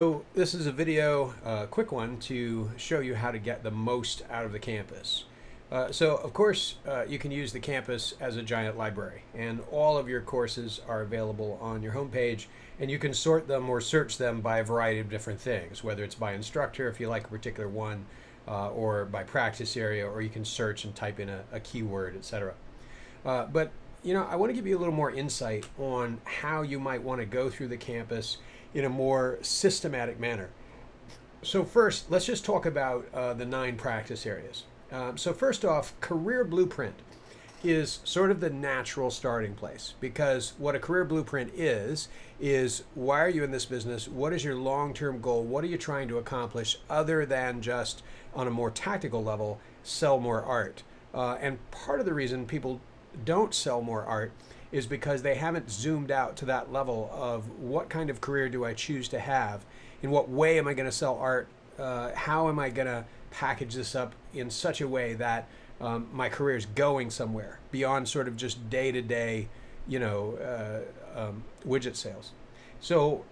So this is a video, quick one to show you how to get the most out of the campus. So of course you can use the campus as a giant library, and all of your courses are available on your homepage, and you can sort them or search them by a variety of different things, whether it's by instructor if you like a particular one, or by practice area, or you can search and type in a keyword, etc. But I want to give you a little more insight on how you might want to go through the campus in a more systematic manner. So first, let's just talk about the 9 practice areas. So first off, career blueprint is sort of the natural starting place, because what a career blueprint is why are you in this business? What is your long-term goal? What are you trying to accomplish other than just on a more tactical level, sell more art? And part of the reason people don't sell more art is because they haven't zoomed out to that level of what kind of career do I choose to have? In what way am I going to sell art? How am I going to package this up in such a way that my career is going somewhere beyond sort of just day-to-day, widget sales? So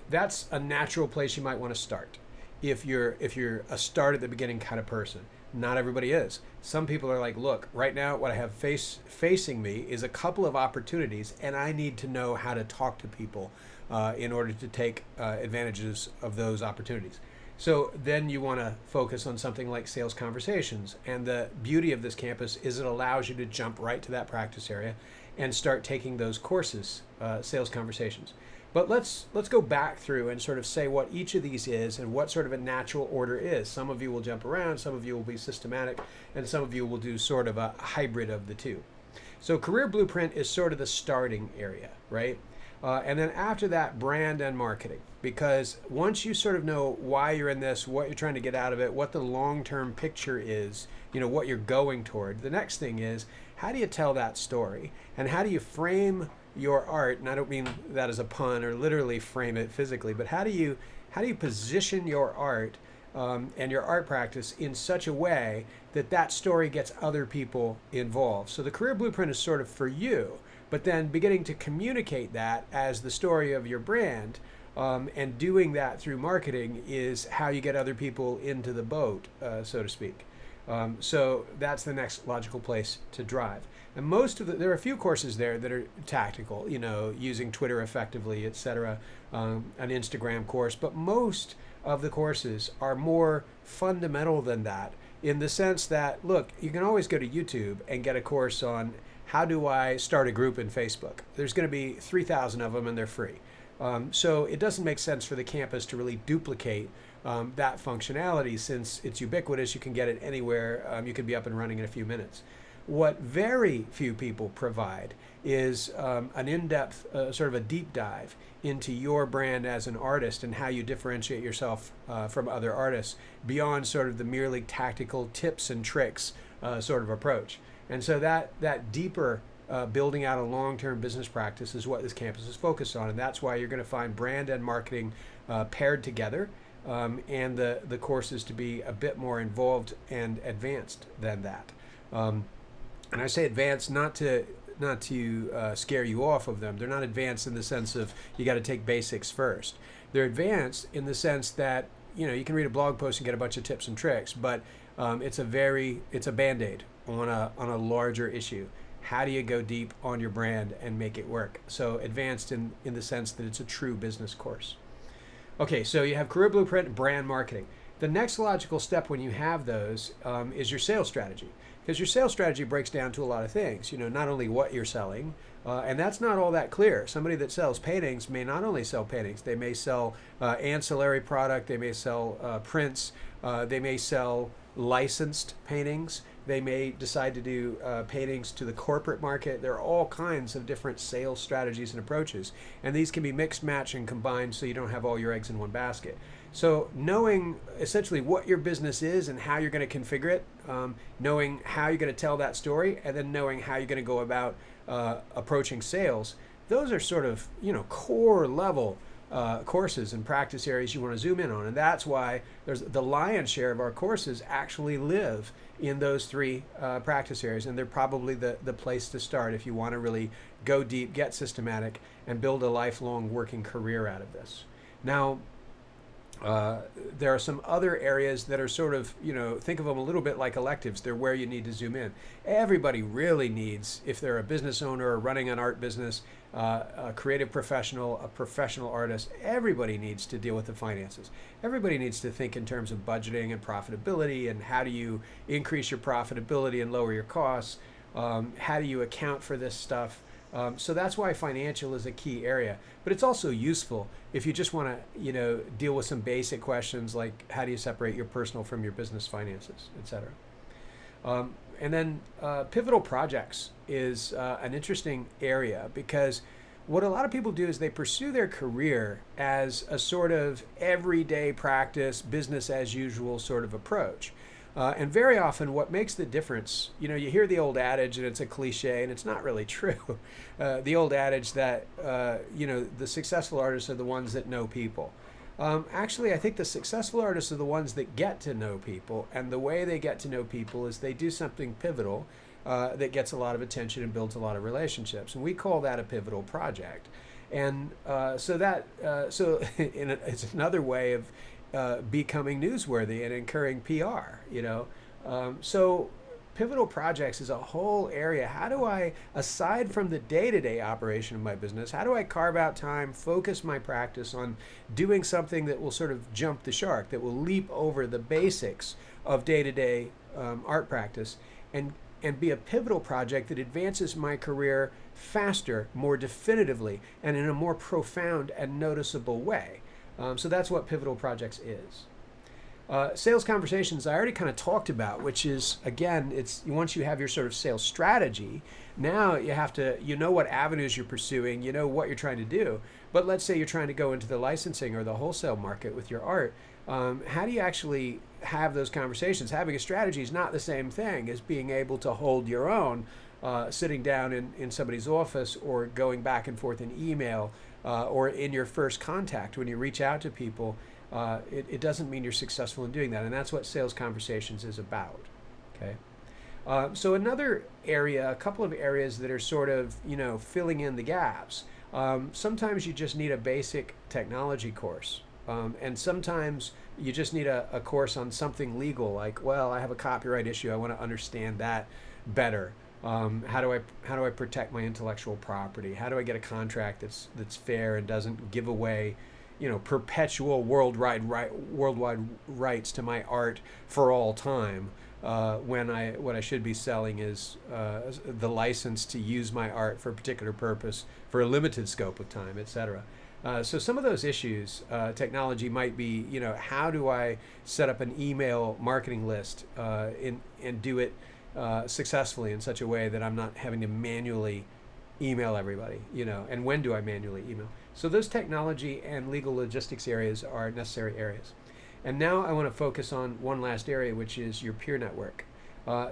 that's a natural place you might want to start if you're a start at the beginning kind of person. Not everybody is. Some people are like, look, right now what I have facing me is a couple of opportunities, and I need to know how to talk to people in order to take advantages of those opportunities. So then you want to focus on something like sales conversations. And the beauty of this campus is it allows you to jump right to that practice area and start taking those courses, sales conversations. But let's go back through and sort of say what each of these is and what sort of a natural order is. Some of you will jump around, some of you will be systematic, and some of you will do sort of a hybrid of the two. So career blueprint is sort of the starting area, right? And then after that, brand and marketing. Because once you sort of know why you're in this, what you're trying to get out of it, what the long-term picture is, what you're going toward, the next thing is, how do you tell that story? And how do you frame your art? And I don't mean that as a pun or literally frame it physically, but how do you position your art and your art practice in such a way that that story gets other people involved? So the career blueprint is sort of for you, but then beginning to communicate that as the story of your brand, and doing that through marketing is how you get other people into the boat, so to speak. So that's the next logical place to drive. And there are a few courses there that are tactical, using Twitter effectively, etc., an Instagram course, but most of the courses are more fundamental than that, in the sense that, look, you can always go to YouTube and get a course on how do I start a group in Facebook. There's going to be 3,000 of them and they're free. So it doesn't make sense for the campus to really duplicate that functionality, since it's ubiquitous. You can get it anywhere. You can be up and running in a few minutes. What very few people provide is an in-depth, sort of a deep dive into your brand as an artist and how you differentiate yourself from other artists beyond sort of the merely tactical tips and tricks sort of approach. And so that deeper building out a long-term business practice is what this campus is focused on, and that's why you're going to find brand and marketing paired together, and the courses to be a bit more involved and advanced than that. And I say advanced not to scare you off of them. They're not advanced in the sense of you got to take basics first. They're advanced in the sense that you can read a blog post and get a bunch of tips and tricks, but it's a Band-Aid on a larger issue. How do you go deep on your brand and make it work? So advanced in the sense that it's a true business course. Okay, so you have career blueprint and brand marketing. The next logical step when you have those is your sales strategy. Because your sales strategy breaks down to a lot of things. Not only what you're selling, and that's not all that clear. Somebody that sells paintings may not only sell paintings, they may sell ancillary product, they may sell prints, they may sell licensed paintings, they may decide to do paintings to the corporate market. There are all kinds of different sales strategies and approaches, and these can be mixed, matched, and combined so you don't have all your eggs in one basket. So knowing essentially what your business is and how you're going to configure it, knowing how you're going to tell that story, and then knowing how you're going to go about approaching sales, those are sort of core level courses and practice areas you want to zoom in on. And that's why there's the lion's share of our courses actually live in those 3 practice areas, and they're probably the place to start if you want to really go deep, get systematic, and build a lifelong working career out of this. Now, Uh, there are some other areas that are sort of, think of them a little bit like electives. They're where you need to zoom in. Everybody really needs, if they're a business owner or running an art business, a creative professional, a professional artist, everybody needs to deal with the finances. Everybody needs to think in terms of budgeting and profitability and how do you increase your profitability and lower your costs. How do you account for this stuff? So that's why financial is a key area, but it's also useful if you just want to, deal with some basic questions like how do you separate your personal from your business finances, etc. And then pivotal projects is an interesting area because what a lot of people do is they pursue their career as a sort of everyday practice, business as usual sort of approach. And very often, what makes the difference, you hear the old adage, and it's a cliche, and it's not really true. The old adage that, the successful artists are the ones that know people. Actually, I think the successful artists are the ones that get to know people, and the way they get to know people is they do something pivotal that gets a lot of attention and builds a lot of relationships, and we call that a pivotal project. And it's another way of becoming newsworthy and incurring PR, So pivotal projects is a whole area. How do I, aside from the day-to-day operation of my business, how do I carve out time, focus my practice on doing something that will sort of jump the shark, that will leap over the basics of day-to-day art practice and be a pivotal project that advances my career faster, more definitively, and in a more profound and noticeable way. So that's what pivotal projects is. Sales conversations I already kind of talked about, which is, again, it's once you have your sort of sales strategy, now you have to, what avenues you're pursuing, what you're trying to do. But let's say you're trying to go into the licensing or the wholesale market with your art. How do you actually have those conversations? Having a strategy is not the same thing as being able to hold your own, sitting down in somebody's office or going back and forth in email or in your first contact when you reach out to people. It doesn't mean you're successful in doing that, and that's what sales conversations is about. Okay. So another area, a couple of areas that are sort of filling in the gaps. Sometimes you just need a basic technology course, and sometimes you just need a course on something legal, like, well, I have a copyright issue, I want to understand that better. How do I protect my intellectual property? How do I get a contract that's fair and doesn't give away, perpetual worldwide rights to my art for all time? When what I should be selling is the license to use my art for a particular purpose for a limited scope of time, etc. So some of those issues, technology might be, how do I set up an email marketing list and do it successfully in such a way that I'm not having to manually email everybody, and when do I manually email? So those technology and legal logistics areas are necessary areas. And now I want to focus on one last area, which is your peer network.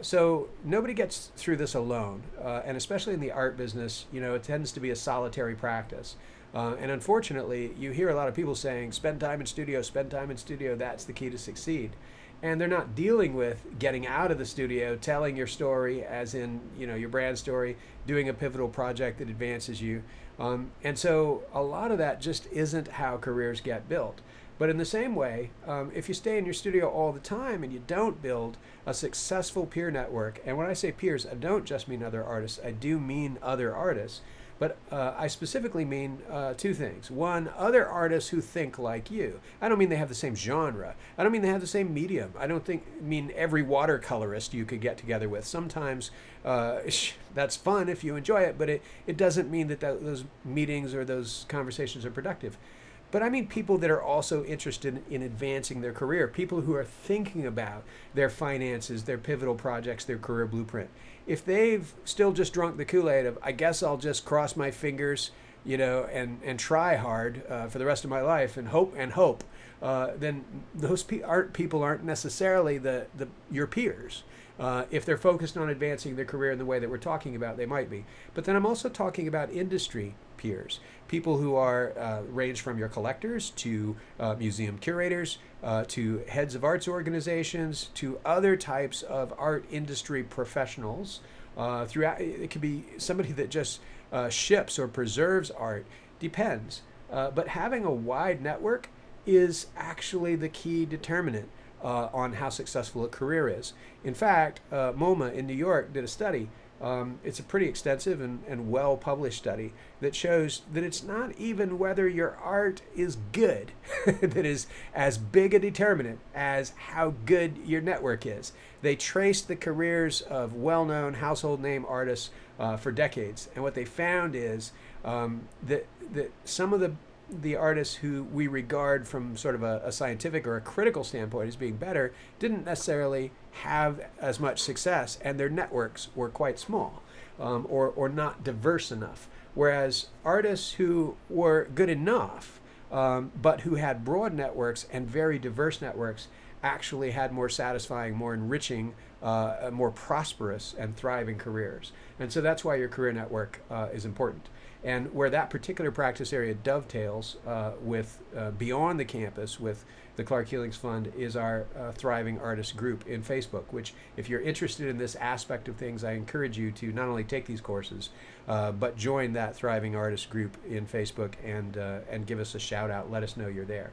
So nobody gets through this alone, and especially in the art business, it tends to be a solitary practice. And unfortunately, you hear a lot of people saying, spend time in studio, that's the key to succeed. And they're not dealing with getting out of the studio, telling your story, as in, your brand story, doing a pivotal project that advances you. And so a lot of that just isn't how careers get built. But in the same way, if you stay in your studio all the time and you don't build a successful peer network, and when I say peers, I don't just mean other artists, I do mean other artists. But I specifically mean two things. One, other artists who think like you. I don't mean they have the same genre. I don't mean they have the same medium. I don't mean every watercolorist you could get together with. Sometimes that's fun if you enjoy it, but it doesn't mean that those meetings or those conversations are productive. But I mean people that are also interested in advancing their career, people who are thinking about their finances, their pivotal projects, their career blueprint. If they've still just drunk the Kool-Aid of, I guess I'll just cross my fingers, and try hard for the rest of my life and hope, then those people aren't necessarily your peers. If they're focused on advancing their career in the way that we're talking about, they might be. But then I'm also talking about industry peers, people who are range from your collectors to museum curators, to heads of arts organizations, to other types of art industry professionals. Throughout, it could be somebody that just ships or preserves art, depends. But having a wide network is actually the key determinant on how successful a career is. In fact, MoMA in New York did a study. It's a pretty extensive and well-published study that shows that it's not even whether your art is good that is as big a determinant as how good your network is. They traced the careers of well-known household name artists for decades, and what they found is that some of the artists who we regard from sort of a scientific or a critical standpoint as being better didn't necessarily have as much success, and their networks were quite small or not diverse enough. Whereas artists who were good enough but who had broad networks and very diverse networks actually had more satisfying, more enriching, more prosperous and thriving careers. And so that's why your career network is important. And where that particular practice area dovetails with beyond the campus with the Clark Healings Fund is our Thriving Artists group in Facebook, which if you're interested in this aspect of things, I encourage you to not only take these courses, but join that Thriving Artists group in Facebook and give us a shout out. Let us know you're there.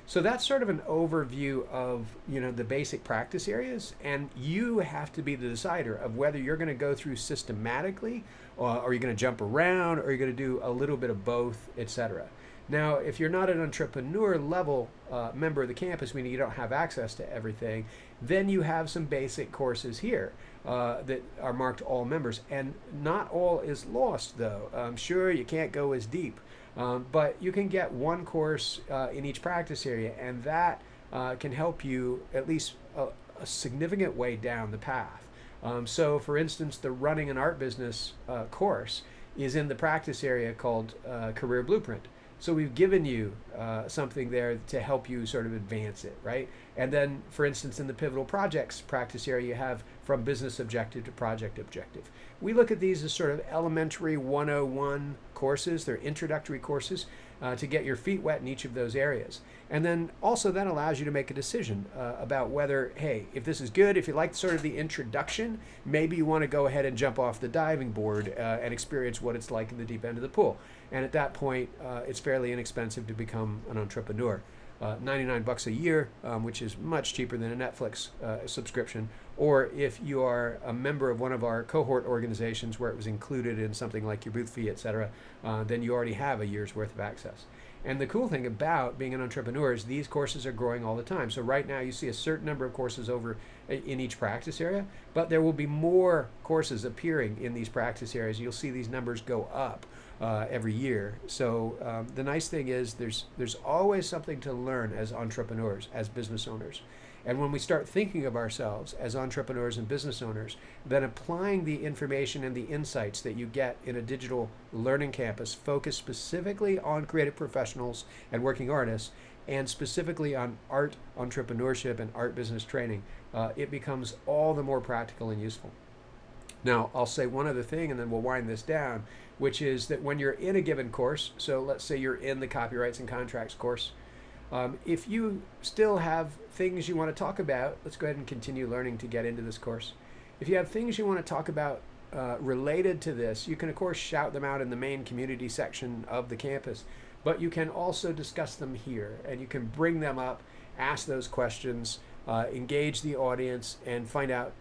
So that's sort of an overview of, the basic practice areas, and you have to be the decider of whether you're going to go through systematically, or you're going to jump around, or you're going to do a little bit of both, etc. Now, if you're not an entrepreneur level member of the campus, meaning you don't have access to everything, then you have some basic courses here that are marked all members, and not all is lost though. Sure, you can't go as deep. But you can get one course in each practice area, and that can help you at least a significant way down the path. So, for instance, the Running an Art Business course is in the practice area called Career Blueprint. So we've given you something there to help you sort of advance it, right? And then, for instance, in the Pivotal Projects practice area, you have from business objective to project objective. We look at these as sort of elementary 101 courses. They're introductory courses to get your feet wet in each of those areas. And then also that allows you to make a decision about whether, hey, if this is good, if you like sort of the introduction, maybe you want to go ahead and jump off the diving board and experience what it's like in the deep end of the pool. And at that point, it's fairly inexpensive to become an entrepreneur. $99 a year, which is much cheaper than a Netflix subscription. Or if you are a member of one of our cohort organizations where it was included in something like your booth fee, etc., then you already have a year's worth of access. And the cool thing about being an entrepreneur is these courses are growing all the time. So right now you see a certain number of courses over in each practice area, but there will be more courses appearing in these practice areas. You'll see these numbers go up every year. So the nice thing is there's always something to learn as entrepreneurs, as business owners. And when we start thinking of ourselves as entrepreneurs and business owners, then applying the information and the insights that you get in a digital learning campus focused specifically on creative professionals and working artists, and specifically on art entrepreneurship and art business training, it becomes all the more practical and useful. Now, I'll say one other thing and then we'll wind this down, which is that when you're in a given course, so let's say you're in the Copyrights and Contracts course, if you still have things you want to talk about, let's go ahead and continue learning to get into this course. If you have things you want to talk about related to this, you can of course shout them out in the main community section of the campus, but you can also discuss them here, and you can bring them up, ask those questions, engage the audience, and find out,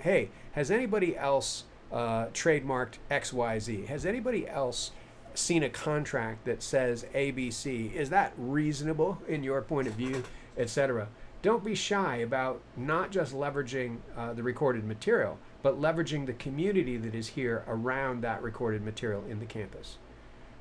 hey, has anybody else trademarked XYZ? Has anybody else seen a contract that says ABC? Is that reasonable in your point of view, etc.? Don't be shy about not just leveraging the recorded material, but leveraging the community that is here around that recorded material in the campus.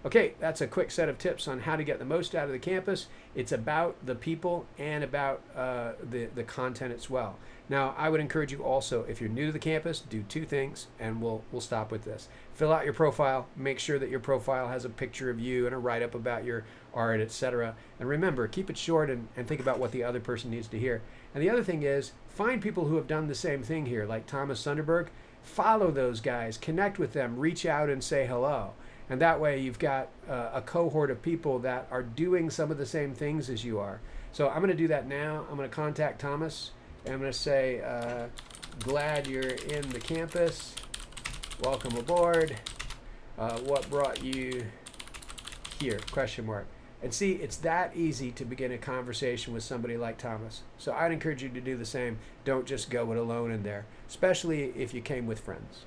Okay, that's a quick set of tips on how to get the most out of the campus. It's about the people and about the content as well. Now, I would encourage you also, if you're new to the campus, do two things, and we'll stop with this. Fill out your profile. Make sure that your profile has a picture of you and a write-up about your art, etc. And remember, keep it short and think about what the other person needs to hear. And the other thing is, find people who have done the same thing here, like Thomas Sunderberg. Follow those guys, connect with them, reach out and say hello. And that way you've got a cohort of people that are doing some of the same things as you are. So I'm going to do that now. I'm going to contact Thomas, and I'm going to say, glad you're in the campus. Welcome aboard. What brought you here? Question mark. And see, it's that easy to begin a conversation with somebody like Thomas. So I'd encourage you to do the same. Don't just go it alone in there, especially if you came with friends.